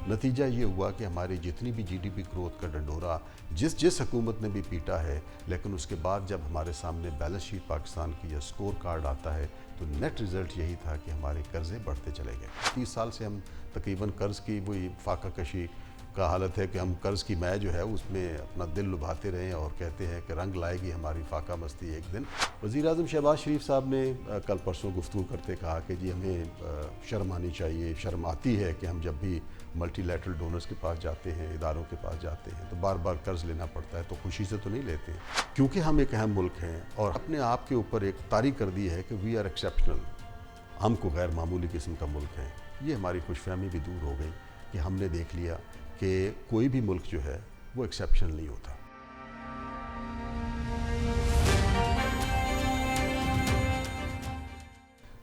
नतीजा ये हुआ कि हमारी जितनी भी जीडीपी ग्रोथ का डंडोरा जिस हुकूमत ने भी पीटा है, लेकिन उसके बाद जब हमारे सामने बैलेंस शीट पाकिस्तान की या स्कोर कार्ड आता है तो नेट रिज़ल्ट यही था कि हमारे कर्ज़े बढ़ते चले गए। 30 साल से हम तकरीबन कर्ज़ की वही फाका कशी का हालत है कि हम कर्ज़ की मै जो है उसमें अपना दिल लुभाते रहें और कहते हैं कि रंग लाएगी हमारी फाका मस्ती एक दिन। वज़ीर-ए-आज़म शहबाज शरीफ साहब ने कल परसों गुफ्तगू करते कहा कि जी हमें शर्म आनी चाहिए, शर्म आती है कि हम जब भी मल्टीलैटरल डोनर्स के पास जाते हैं, इदारों के पास जाते हैं तो बार बार कर्ज़ लेना पड़ता है, तो खुशी से तो नहीं लेते हैं क्योंकि हम एक अहम मुल्क हैं और अपने आप के ऊपर एक तारीख कर दी है कि वी आर एक्सेप्शनल, हम को गैर मामूली किस्म का मुल्क है। ये हमारी खुशफहमी भी दूर हो गई कि हमने देख लिया कि कोई भी मुल्क जो है वो एक्सेप्शनल नहीं होता।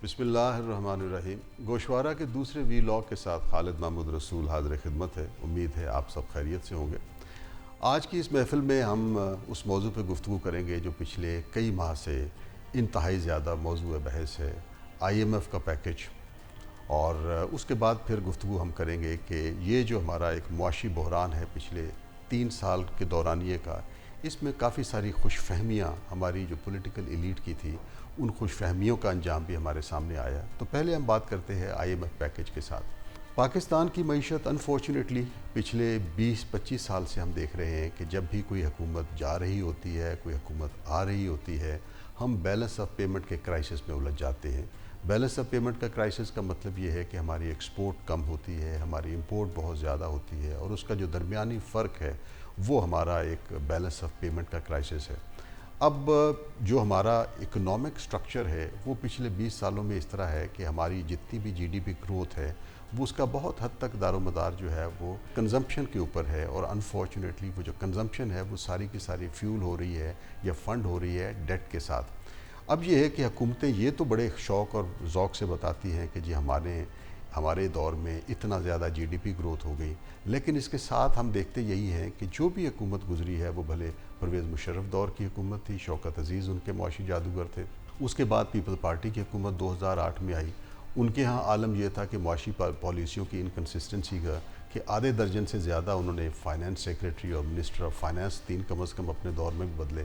बिस्मिल्लाहिर्रहमानिर्रहीम। गोशवारा के दूसरे वीलॉग के साथ खालिद महमूद रसूल हाज़िर खिदमत है। उम्मीद है आप सब खैरियत से होंगे। आज की इस महफ़िल में हम उस मौजू पर गुफ्तगू करेंगे जो पिछले कई माह से इंतहाई ज़्यादा मौजू बहस है, IMF का पैकेज। और उसके बाद फिर गुफ्तगू हम करेंगे कि ये जो हमारा एक मुआशी बहरान है पिछले 3 साल के दौरानिए का, इसमें काफ़ी सारी खुशफहमियाँ हमारी जो पॉलिटिकल एलीट की थी, उन खुशफहमियों का अंजाम भी हमारे सामने आया। तो पहले हम बात करते हैं IMF पैकेज के साथ। पाकिस्तान की मईशत अनफॉर्चुनेटली पिछले 20-25 साल से हम देख रहे हैं कि जब भी कोई हुकूमत जा रही होती है, कोई हुकूमत आ रही होती है, हम बैलेंस ऑफ पेमेंट के क्राइसिस में उलझ जाते हैं। बैलेंस ऑफ पेमेंट का क्राइसिस का मतलब ये है कि हमारी एक्सपोर्ट कम होती है, हमारी इंपोर्ट बहुत ज़्यादा होती है और उसका जो दरमियानी फ़र्क है वो हमारा एक बैलेंस ऑफ पेमेंट का क्राइसिस है। अब जो हमारा इकोनॉमिक स्ट्रक्चर है वो पिछले 20 सालों में इस तरह है कि हमारी जितनी भी जीडीपी ग्रोथ है वो उसका बहुत हद तक दारोमदार जो है वो कंजम्पशन के ऊपर है और अनफॉर्चुनेटली वो जो कंजम्पशन है वो सारी की सारी फ्यूल हो रही है या फंड हो रही है डेट के साथ। अब ये है कि हुकूमतें ये तो बड़े शौक़ और ज़ौक़ से बताती हैं कि जी हमारे दौर में इतना ज़्यादा जीडीपी ग्रोथ हो गई, लेकिन इसके साथ हम देखते यही हैं कि जो भी हुकूमत गुज़री है वो भले परवेज़ मुशर्रफ दौर की हुकूमत थी, शौकत अज़ीज़ उनके मुआशी जादूगर थे, उसके बाद पीपल पार्टी की हुकूमत 2008 में आई। उनके यहाँ आलम यह था कि मुआशी पॉलिसियों की इनकन्सिस्टेंसी का कि आधे दर्जन से ज़्यादा उन्होंने फाइनेंस सेक्रेटरी और मिनिस्टर ऑफ फाइनेंस 3 कम अज़ कम अपने दौर में भी बदले।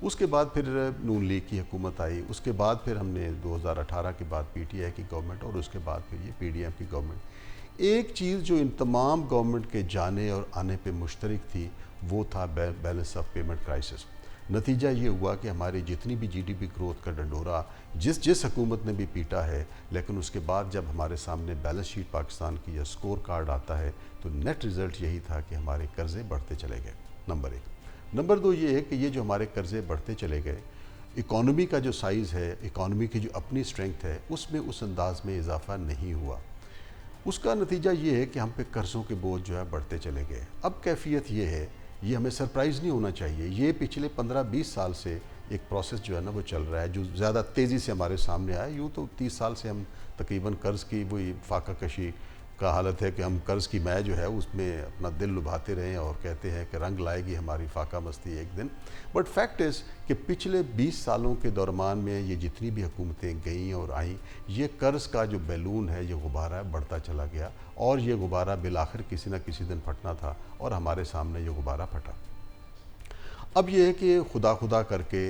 उसके बाद फिर नून लीग की हुकूमत आई, उसके बाद फिर हमने 2018 के बाद PTI की गवर्नमेंट और उसके बाद फिर ये PDM की गवर्नमेंट। एक चीज़ जो इन तमाम गवर्नमेंट के जाने और आने पे मुश्तरक थी वो था बैलेंस ऑफ पेमेंट क्राइसिस। नतीजा ये हुआ कि हमारी जितनी भी जीडीपी ग्रोथ का डंडोरा जिस हुकूमत ने भी पीटा है, लेकिन उसके बाद जब हमारे सामने बैलेंस शीट पाकिस्तान की या स्कोर कार्ड आता है तो नेट रिज़ल्ट यही था कि हमारे कर्ज़े बढ़ते चले गए, नंबर 1। नंबर 2 ये है कि ये जो हमारे कर्ज़े बढ़ते चले गए, इकॉनमी का जो साइज़ है, इकॉनमी की जो अपनी स्ट्रेंथ है, उसमें उस अंदाज़ में इजाफ़ा नहीं हुआ। उसका नतीजा ये है कि हम पे कर्ज़ों के बोझ जो है बढ़ते चले गए। अब कैफ़ियत ये है, ये हमें सरप्राइज़ नहीं होना चाहिए, ये पिछले 15-20 साल से एक प्रोसेस जो है ना वो चल रहा है, जो ज़्यादा तेज़ी से हमारे सामने आया। यूँ तो 30 साल से हम तकरीबन कर्ज़ की वही फाका कशी का हालत है कि हम कर्ज़ की मै जो है उसमें अपना दिल लुभाते रहें और कहते हैं कि रंग लाएगी हमारी फाका मस्ती एक दिन। बट फैक्ट इज़ कि पिछले 20 सालों के दौरान में ये जितनी भी हुकूमतें गईं और आईं, ये कर्ज़ का जो बैलून है, ये गुब्बारा बढ़ता चला गया और ये गुब्बारा बिलाखिर किसी न किसी दिन फटना था और हमारे सामने ये गुब्बारा फटा। अब ये है कि खुदा करके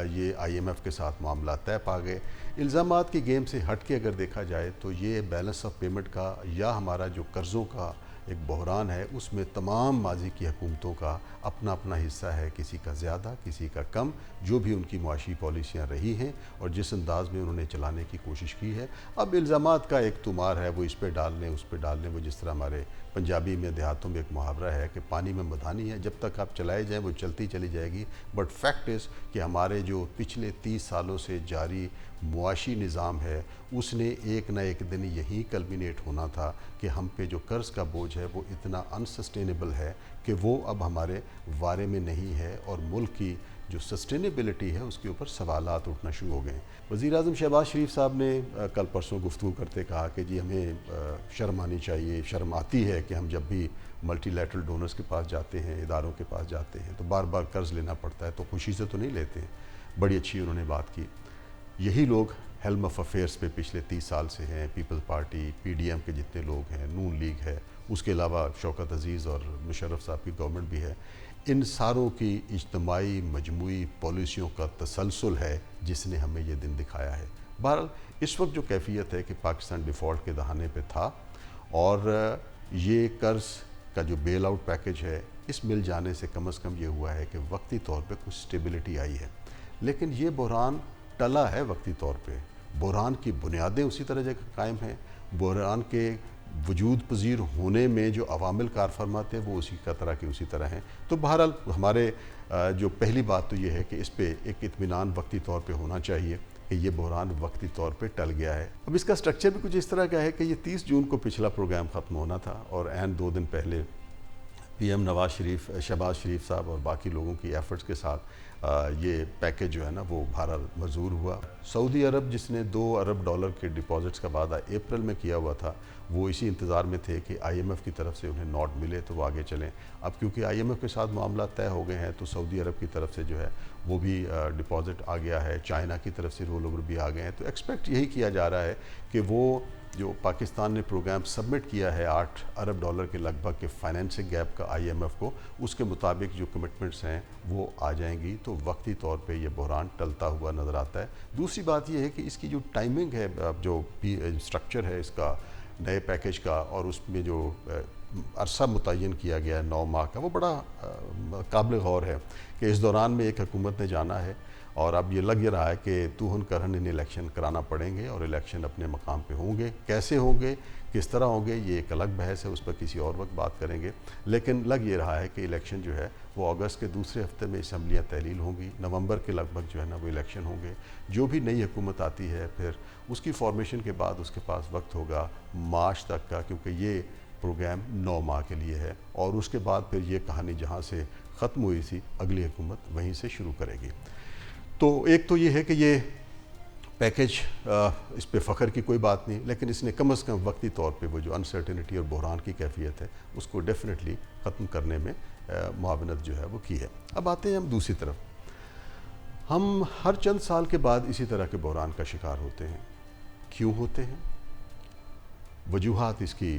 ये IMF के साथ मामला तय पा गए। इल्ज़ामात की गेम से हट के अगर देखा जाए तो ये बैलेंस ऑफ पेमेंट का या हमारा जो कर्ज़ों का एक बहरान है, उसमें तमाम माजी की हुकूमतों का अपना अपना हिस्सा है, किसी का ज़्यादा किसी का कम, जो भी उनकी मुआशी पॉलिसियाँ रही हैं और जिस अंदाज़ में उन्होंने चलाने की कोशिश की है। अब इल्ज़ामात का एक तुमार है, वो इस पे डाल लें उस पे डाल लें। वो जिस तरह हमारे पंजाबी में देहातों में एक मुहावरा है कि पानी में मधानी है, जब तक आप चलाए जाएँ वो चलती चली जाएगी। बट फैक्ट इज़ कि हमारे जो पिछले 30 सालों से जारी मुआशी निज़ाम है, उसने एक न एक दिन यही कल्मिनेट होना था कि हम पे जो कर्ज़ का बोझ है वो इतना अनसस्टेनेबल है कि वो अब हमारे वारे में नहीं है और मुल्क की जो सस्टेनेबिलिटी है उसके ऊपर सवालात उठना शुरू हो गए। वज़ीर-ए-आज़म शहबाज शरीफ साहब ने कल परसों गुफ्तगू करते कहा कि जी हमें शर्म आनी चाहिए, शर्म आती है कि हम जब भी मल्टीलैटरल डोनर्स के पास जाते हैं, इदारों के पास जाते हैं तो बार बार कर्ज़ लेना पड़ता है, तो खुशी से तो नहीं लेते हैं। बड़ी अच्छी उन्होंने बात की। यही लोग हेल्म ऑफ अफेयर्स पे पिछले 30 साल से हैं। पीपल पार्टी, PDM के जितने लोग हैं, नून लीग है, उसके अलावा शौकत अजीज़ और मुशर्रफ साहब की गवर्नमेंट भी है। इन सारों की इज्तमाही मजमूई पॉलिसियों का तसलसल है जिसने हमें ये दिन दिखाया है। बहरहाल इस वक्त जो कैफियत है कि पाकिस्तान डिफ़ॉल्ट के दहाने पे था और ये कर्ज़ का जो बेल आउट पैकेज है इस मिल जाने से कम ये हुआ है कि वक्ती तौर पे कुछ स्टेबिलिटी आई है, लेकिन ये बहरान टला है वक्ती तौर पे। बहरान की बुनियादें उसी तरह जगह कायम हैं। बहरान के वजूद पजीर होने में जो अवामिल कार फरमा थे वो उसी का तरह के उसी तरह हैं। तो बहरहाल हमारे जो पहली बात तो ये है कि इस पे एक इत्मीनान वक्ती तौर पे होना चाहिए कि ये बहरान वक्ती तौर पे टल गया है। अब इसका स्ट्रक्चर भी कुछ इस तरह का है कि ये 30 जून को पिछला प्रोग्राम ख़त्म होना था और ऐन 2 दिन पहले पीएम शहबाज शरीफ साहब और बाकी लोगों की एफ़र्ट्स के साथ ये पैकेज जो है ना वो बहरहाल मंजूर हुआ। सऊदी अरब जिसने $2 अरब के डिपॉजिट्स का वादा अप्रैल में किया हुआ था, वो इसी इंतज़ार में थे कि IMF की तरफ से उन्हें नोट मिले तो वो आगे चलें। अब क्योंकि IMF के साथ मामला तय हो गए हैं तो सऊदी अरब की तरफ से जो है वो भी डिपॉज़िट आ गया है, चाइना की तरफ से रोल ओवर भी आ गए हैं। तो एक्सपेक्ट यही किया जा रहा है कि वो जो पाकिस्तान ने प्रोग्राम सबमिट किया है $8 अरब के लगभग के फाइनेंसिंग गैप का IMF को, उसके मुताबिक जो कमिटमेंट्स हैं वो आ जाएंगी। तो वक्ती तौर पे ये बहरान टलता हुआ नज़र आता है। दूसरी बात ये है कि इसकी जो टाइमिंग है, जो स्ट्रक्चर है इसका नए पैकेज का और उसमें जो अरसा मुतय्यन किया गया है 9 माह का, वो बड़ा काबिल गौर है कि इस दौरान में एक हुकूमत ने जाना है और अब ये लग ही रहा है कि तूहन करहन इन इलेक्शन कराना पड़ेंगे और इलेक्शन अपने मकाम पे होंगे। कैसे होंगे, किस तरह होंगे, ये एक अलग बहस है, उस पर किसी और वक्त बात करेंगे। लेकिन लग ये रहा है कि इलेक्शन जो है वो अगस्त के दूसरे हफ्ते में असम्बलियाँ तहलील होंगी, नवंबर के लगभग जो है ना वो इलेक्शन होंगे। जो भी नई हुकूमत आती है फिर उसकी फॉर्मेशन के बाद उसके पास वक्त होगा मार्च तक का, क्योंकि ये प्रोग्राम 9 माह के लिए है और उसके बाद फिर ये कहानी जहाँ से ख़त्म हुई थी अगली हुकूमत वहीं से शुरू करेगी। तो एक तो ये है कि ये पैकेज इस पे फ़ख्र की कोई बात नहीं, लेकिन इसने कम से कम वक्ती तौर पे वो जो अनसर्टेनिटी और बहरान की कैफियत है उसको डेफिनेटली ख़त्म करने में मुआवनत जो है वो की है। अब आते हैं हम दूसरी तरफ। हम हर चंद साल के बाद इसी तरह के बहरान का शिकार होते हैं। क्यों होते हैं? वजूहात इसकी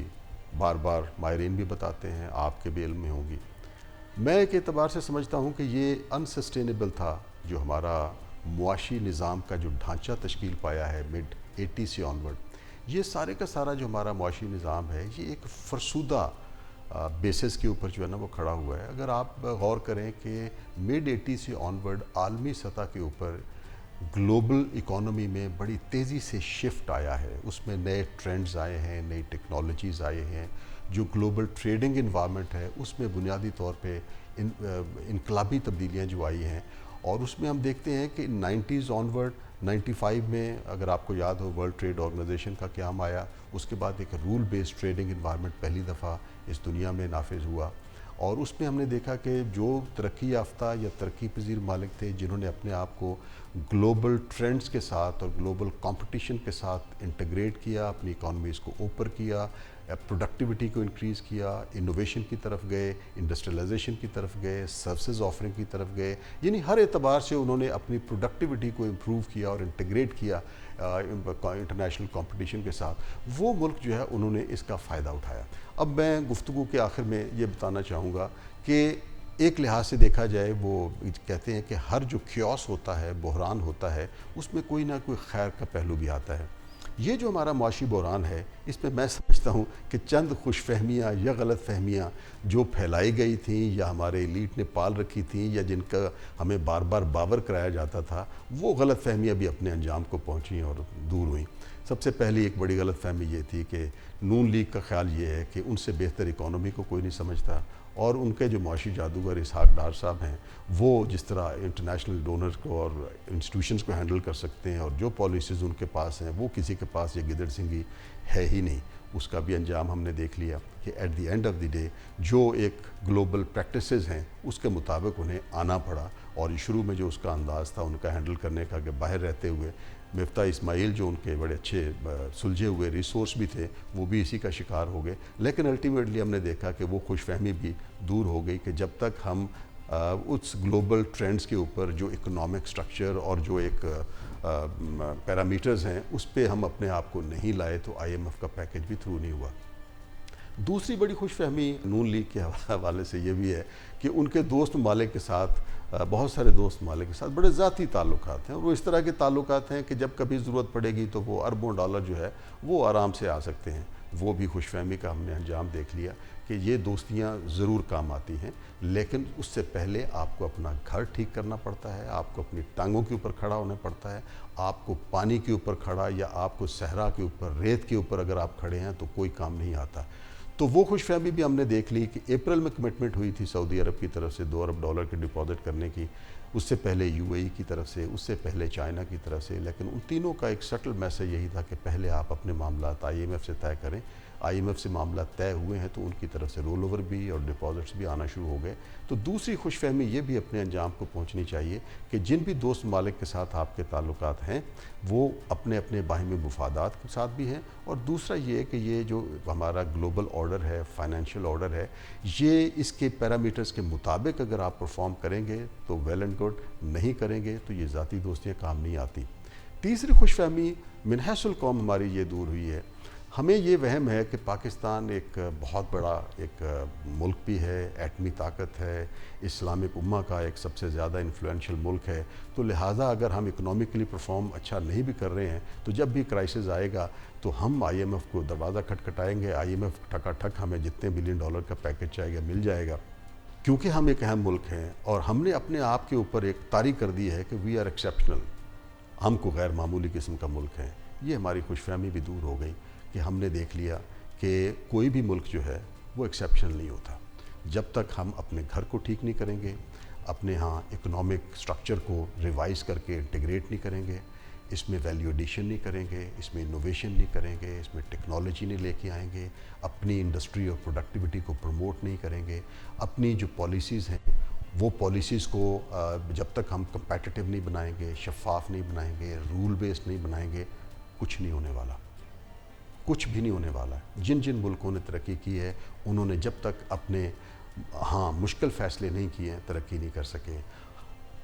बार बार माहिरीन भी बताते हैं, आपके भी इल्म में होंगी। मैं एक एतबार से समझता हूँ कि ये अनसस्टेनेबल था जो हमारा मुआशी निज़ाम का जो ढांचा तश्कील पाया है मिड 80 से ऑनवर्ड। ये सारे का सारा जो हमारा मुआशी निज़ाम है ये एक फरसूदा बेसिस के ऊपर जो है ना वो खड़ा हुआ है। अगर आप गौर करें कि मिड 80 से ऑनवर्ड आलमी सतह के ऊपर ग्लोबल इकोनॉमी में बड़ी तेज़ी से शिफ्ट आया है, उसमें नए ट्रेंड्स आए हैं, नई टेक्नोलॉजीज़ आए हैं। जो ग्लोबल ट्रेडिंग इन्वायरमेंट है उसमें बुनियादी तौर पे इनकलाबी तब्दीलियाँ जो आई हैं और उसमें हम देखते हैं कि 90s ऑनवर्ड 95 में अगर आपको याद हो वर्ल्ड ट्रेड ऑर्गेनाइजेशन का क्याम आया, उसके बाद एक रूल बेस्ड ट्रेडिंग इन्वायरमेंट पहली दफ़ा इस दुनिया में नाफिज हुआ और उसमें हमने देखा कि जो तरक्की याफ्ता या तरक्की पजीर मालिक थे जिन्होंने अपने आप को ग्लोबल ट्रेंड्स के साथ और ग्लोबल कंपटीशन के साथ इंटीग्रेट किया, अपनी इकॉनमीज़ को ऊपर किया, प्रोडक्टिविटी को इंक्रीज़ किया, इनोवेशन की तरफ गए, इंडस्ट्रियलाइजेशन की तरफ गए, सर्विसेज ऑफरिंग की तरफ गए, यानी हर एतबार से उन्होंने अपनी प्रोडक्टिविटी को इम्प्रूव किया और इंटीग्रेट किया इंटरनेशनल कंपटीशन के साथ। वो मुल्क जो है उन्होंने इसका फ़ायदा उठाया। अब मैं गुफ्तगू के आखिर में ये बताना चाहूँगा कि एक लिहाज से देखा जाए वो कहते हैं कि हर जो ख्यास होता है, बहरान होता है, उसमें कोई ना कोई खैर का पहलू भी आता है। ये जो हमारा मुआशी बहरान है इसमें मैं समझता हूँ कि चंद खुशफहमियाँ या गलत फहमियाँ जो फैलाई गई थी या हमारे एलीट ने पाल रखी थी या जिनका हमें बार बार बावर कराया जाता था, वो गलत फहमियाँ भी अपने अंजाम को पहुँची और दूर हुई। सबसे पहली एक बड़ी गलत फहमी ये थी कि नून लीग का ख्याल ये है कि उनसे बेहतर इकॉनमी को कोई नहीं समझता और उनके जो मुआशी जादूगर इसहाक डार साहब हैं वो जिस तरह इंटरनेशनल डोनर्स को और इंस्टीट्यूशंस को हैंडल कर सकते हैं और जो पॉलिसीज़ उनके पास हैं वो किसी के पास ये गिदड़ सिंगी है ही नहीं। उसका भी अंजाम हमने देख लिया कि at the end of the day जो एक ग्लोबल प्रैक्टिसेस हैं उसके मुताबिक उन्हें आना पड़ा और शुरू में जो उसका अंदाज़ था उनका हैंडल करने का कि बाहर रहते हुए मिफ्ता इस्माइल जो उनके बड़े अच्छे सुलझे हुए रिसोर्स भी थे वो भी इसी का शिकार हो गए। लेकिन अल्टीमेटली हमने देखा कि वो खुशफहमी भी दूर हो गई कि जब तक हम उस ग्लोबल ट्रेंड्स के ऊपर जो इकोनॉमिक स्ट्रक्चर और जो एक पैरामीटर्स हैं उस पे हम अपने आप को नहीं लाए तो IMF का पैकेज भी थ्रू नहीं हुआ। دوسری بڑی خوش فہمی نون لیگ کے حوالے سے یہ بھی ہے کہ ان کے دوست ممالک کے ساتھ بہت سارے دوست ممالک کے ساتھ بڑے ذاتی تعلقات ہیں، اور وہ اس طرح کے تعلقات ہیں کہ جب کبھی ضرورت پڑے گی تو وہ اربوں ڈالر جو ہے وہ آرام سے آ سکتے ہیں۔ وہ بھی خوش فہمی کا ہم نے انجام دیکھ لیا کہ یہ دوستیاں ضرور کام آتی ہیں، لیکن اس سے پہلے آپ کو اپنا گھر ٹھیک کرنا پڑتا ہے، آپ کو اپنی ٹانگوں کے اوپر کھڑا ہونا پڑتا ہے، آپ کو پانی کے اوپر کھڑا یا آپ کو صحرا کے اوپر ریت کے اوپر اگر آپ کھڑے ہیں تو کوئی کام نہیں آتا۔ تو وہ خوش فہمی بھی ہم نے دیکھ لی کہ اپریل میں کمٹمنٹ ہوئی تھی سعودی عرب کی طرف سے 2 ارب ڈالر کی ڈپازٹ کرنے کی، اس سے پہلے یو اے ای کی طرف سے، اس سے پہلے چائنا کی طرف سے، لیکن ان تینوں کا ایک سٹل میسج یہی تھا کہ پہلے آپ اپنے معاملات آئی ایم ایف سے طے کریں۔ آئی ایم ایف سے معاملات طے ہوئے ہیں تو ان کی طرف سے رول اوور بھی اور ڈپازٹس بھی آنا شروع ہو گئے۔ تو دوسری خوش فہمی یہ بھی اپنے انجام کو پہنچنی چاہیے کہ جن بھی دوست ممالک کے ساتھ آپ کے تعلقات ہیں وہ اپنے اپنے باہمی مفادات کے ساتھ بھی ہیں، اور دوسرا یہ کہ یہ جو ہمارا گلوبل آرڈر ہے، فائنینشیل آرڈر ہے، یہ اس کے پیرامیٹرز کے مطابق اگر آپ پرفارم کریں گے تو ویل اینڈ گڈ، نہیں کریں گے تو یہ ذاتی دوستیاں کام نہیں آتی۔ تیسری خوش فہمی من حیث القوم ہماری یہ دور ہوئی ہے، ہمیں یہ وہم ہے کہ پاکستان ایک بہت بڑا ایک ملک بھی ہے، ایٹمی طاقت ہے، اسلامک امہ کا ایک سب سے زیادہ انفلوئنشل ملک ہے، تو لہٰذا اگر ہم اکنامکلی پرفارم اچھا نہیں بھی کر رہے ہیں تو جب بھی کرائسس آئے گا تو ہم آئی ایم ایف کو دروازہ کھٹکھٹائیں گے، آئی ایم ایف ٹھکا ٹھک ہمیں جتنے بلین ڈالر کا پیکج چاہیے مل جائے گا، کیونکہ ہم ایک اہم ملک ہیں اور ہم نے اپنے آپ کے اوپر ایک طاری کر دی ہے کہ وی آر ایکسیپشنل، ہم کو غیر معمولی قسم کا ملک ہے۔ یہ ہماری خوش فہمی بھی دور ہو گئی کہ ہم نے دیکھ لیا کہ کوئی بھی ملک جو ہے وہ ایکسیپشنل نہیں ہوتا۔ جب تک ہم اپنے گھر کو ٹھیک نہیں کریں گے، اپنے ہاں اکنامک سٹرکچر کو ریوائز کر کے انٹیگریٹ نہیں کریں گے، اس میں ویلیو ایڈیشن نہیں کریں گے، اس میں انوویشن نہیں کریں گے، اس میں ٹیکنالوجی نہیں لے کے آئیں گے، اپنی انڈسٹری اور پروڈکٹیوٹی کو پروموٹ نہیں کریں گے، اپنی جو پالیسیز ہیں وہ پالیسیز کو جب تک ہم کمپیٹیٹیو نہیں بنائیں گے، شفاف نہیں بنائیں گے، رول بیسڈ نہیں بنائیں گے، کچھ نہیں ہونے والا، کچھ بھی نہیں ہونے والا۔ جن جن ملکوں نے ترقی کی ہے انہوں نے جب تک اپنے مشکل فیصلے نہیں کیے ہیں ترقی نہیں کر سکے۔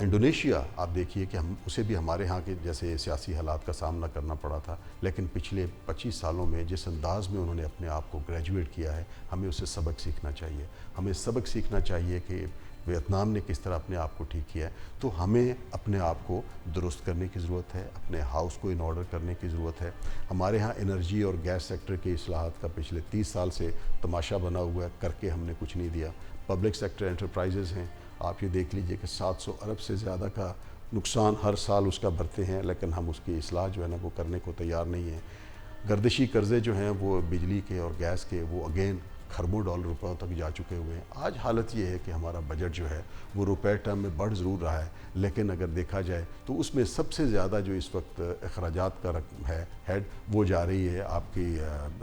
انڈونیشیا آپ دیکھیے کہ اسے بھی ہمارے ہاں کے جیسے سیاسی حالات کا سامنا کرنا پڑا تھا، لیکن پچھلے 25 سالوں میں جس انداز میں انہوں نے اپنے آپ کو گریجویٹ کیا ہے، ہمیں اسے سبق سیکھنا چاہیے۔ ہمیں سبق سیکھنا چاہیے کہ ویتنام نے کس طرح اپنے آپ کو ٹھیک کیا ہے، تو ہمیں اپنے آپ کو درست کرنے کی ضرورت ہے، اپنے ہاؤس کو ان آرڈر کرنے کی ضرورت ہے۔ ہمارے ہاں انرجی اور گیس سیکٹر کی اصلاحات کا پچھلے 30 سال سے تماشا بنا ہوا ہے، کر کے ہم نے کچھ نہیں دیا۔ پبلک سیکٹر انٹرپرائزز ہیں، آپ یہ دیکھ لیجئے کہ 700 ارب سے زیادہ کا نقصان ہر سال اس کا بھرتے ہیں، لیکن ہم اس کی اصلاح جو ہے نا وہ کرنے کو تیار نہیں ہیں۔ گردشی قرضے جو ہیں وہ بجلی کے اور گیس کے وہ اگین کھربوں ڈالر روپے تک جا چکے ہوئے ہیں۔ آج حالت یہ ہے کہ ہمارا بجٹ جو ہے وہ روپے ٹرم میں بڑھ ضرور رہا ہے، لیکن اگر دیکھا جائے تو اس میں سب سے زیادہ جو اس وقت اخراجات کا رقم ہے ہیڈ وہ جا رہی ہے آپ کی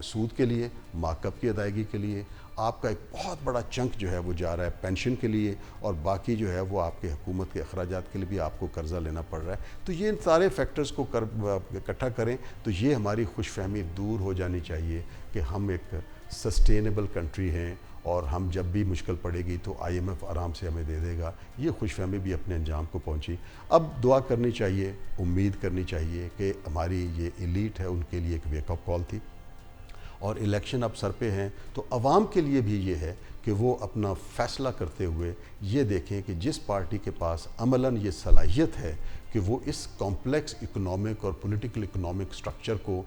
سود کے لیے، مارک اپ کی ادائیگی کے لیے، آپ کا ایک بہت بڑا چنک جو ہے وہ جا رہا ہے پینشن کے لیے، اور باقی جو ہے وہ آپ کے حکومت کے اخراجات کے لیے بھی آپ کو قرضہ لینا پڑ رہا ہے۔ تو یہ ان سارے فیکٹرز کو اکٹھا کریں تو یہ ہماری خوش فہمی دور ہو جانی چاہیے کہ ہم ایک سسٹینیبل کنٹری ہیں، اور ہم جب بھی مشکل پڑے گی تو آئی ایم ایف آرام سے ہمیں دے دے گا۔ یہ خوش فہمی بھی اپنے انجام کو پہنچی۔ اب دعا کرنی چاہیے، امید کرنی چاہیے کہ ہماری یہ ایلیٹ ہے ان کے لیے ایک ویک اپ کال تھی، اور الیکشن اب سر پہ ہیں تو عوام کے لیے بھی یہ ہے کہ وہ اپنا فیصلہ کرتے ہوئے یہ دیکھیں کہ جس پارٹی کے پاس عملاً یہ صلاحیت ہے کہ وہ اس کمپلیکس اکنامک اور پولیٹیکل اکنامک سٹرکچر کو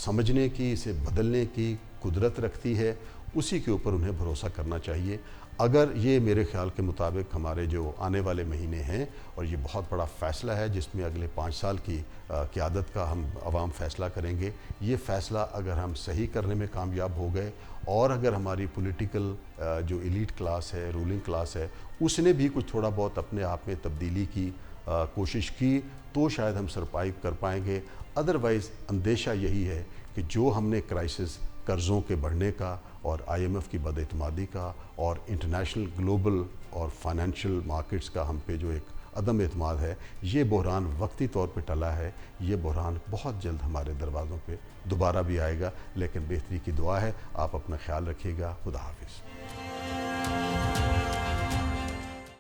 سمجھنے کی، اسے بدلنے کی قدرت رکھتی ہے، اسی کے اوپر انہیں بھروسہ کرنا چاہیے۔ اگر یہ میرے خیال کے مطابق ہمارے جو آنے والے مہینے ہیں، اور یہ بہت بڑا فیصلہ ہے جس میں اگلے 5 سال کی قیادت کا ہم عوام فیصلہ کریں گے، یہ فیصلہ اگر ہم صحیح کرنے میں کامیاب ہو گئے، اور اگر ہماری پولیٹیکل جو ایلیٹ کلاس ہے، رولنگ کلاس ہے، اس نے بھی کچھ تھوڑا بہت اپنے آپ میں تبدیلی کی کوشش کی، تو شاید ہم سرپائیو کر پائیں گے۔ ادروائز اندیشہ یہی ہے کہ جو ہم نے کرائسس قرضوں کے بڑھنے کا اور آئی ایم ایف کی بد اعتمادی کا اور انٹرنیشنل گلوبل اور فائنینشیل مارکیٹس کا ہم پہ جو ایک عدم اعتماد ہے، یہ بحران وقتی طور پہ ٹلا ہے، یہ بحران بہت جلد ہمارے دروازوں پہ دوبارہ بھی آئے گا، لیکن بہتری کی دعا ہے۔ آپ اپنا خیال رکھیے گا۔ خدا حافظ۔